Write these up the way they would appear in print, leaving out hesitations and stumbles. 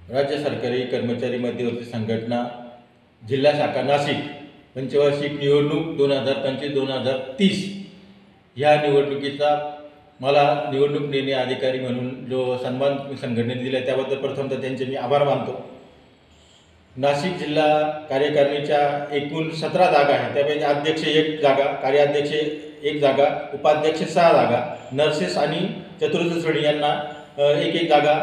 राज्य सरकारी कर्मचारी मध्यवर्ती संघटना जिल्हा शाखा नाशिक पंचवार्षिक निवडणूक 2025-2030 ह्या निवडणुकीचा मला निवडणूक निर्णय अधिकारी म्हणून जो सन्मान संघटनेने दिला त्याबद्दल प्रथमतः त्यांचे मी आभार मानतो। नाशिक जिल्हा कार्यकारिणीच्या एकूण 17 जागा आहेत, त्यापैकी अध्यक्ष 1 जागा, कार्याध्यक्ष 1 जागा, उपाध्यक्ष 6 जागा, नर्सेस आणि चतुर्थ श्रेणी यांना एक जागा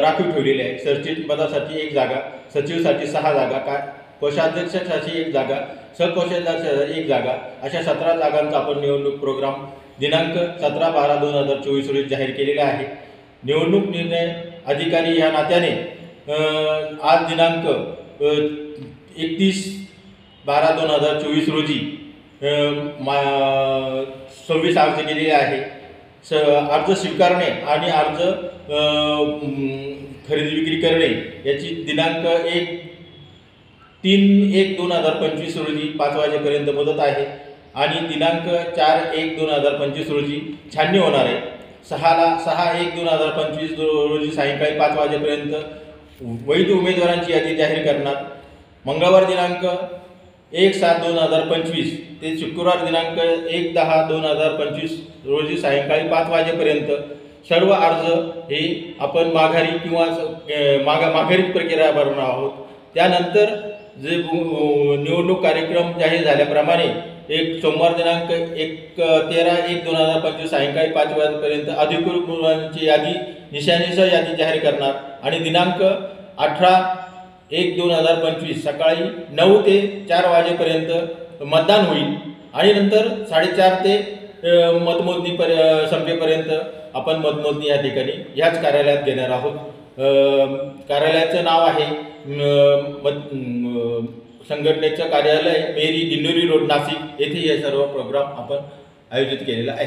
राखीव ठेवलेली आहे। सरचिट पदासाठी 1 जागा, सचिवसाठी 6 जागा, कोषाध्यक्षासाठी 1 जागा, सहकोषाध्यक्षासाठी 1 जागा, अशा 17 जागांचा आपण निवडणूक प्रोग्राम दिनांक 17/12/2024 रोजी जाहीर केलेला आहे। निवडणूक निर्णय अधिकारी या नात्याने आज दिनांक 31/12/2024 रोजी 26 अर्ज केलेले आहे। अर्ज स्वीकारणे आणि अर्ज खरेदी विक्री करणे याची दिनांक 3/1/2025 रोजी 5 वाजेपर्यंत मुदत आहे आणि दिनांक 4/1/2025 रोजी छाननी होणार आहे। 6/1/2025 रोजी सायंकाळी 5 वाजेपर्यंत वैध उमेदवारांची यादी जाहीर करणार। मंगळवार दिनांक 1/7/2025 ते शुक्रवार दिनांक 1/10/2025 रोजी सायंकाळी 5 वाजेपर्यंत सर्व अर्ज हे आपण माघारी किंवा माघारी प्रक्रिया भरणार आहोत। त्यानंतर जे निवडणूक कार्यक्रम जाहीर झाल्याप्रमाणे सोमवार दिनांक 13/1/2025 सायंकाळी 5 वाजेपर्यंत अधिकृत उमेदवारांची यादी निशाणीसह यादी जाहीर करणार आणि दिनांक 18/1/2025 सकाळी 9 ते 4 वाजेपर्यंत मतदान होईल आणि नंतर 4:30 ते मतमोजणी संपेपर्यंत आपण मतमोजणी या ठिकाणी ह्याच कार्यालयात घेणार आहोत। कार्यालयाचं नाव आहे संघटनेचं कार्यालय मेरी दिंडोरी रोड नाशिक येथे हे सर्व प्रोग्राम आपण आयोजित केलेला आहे।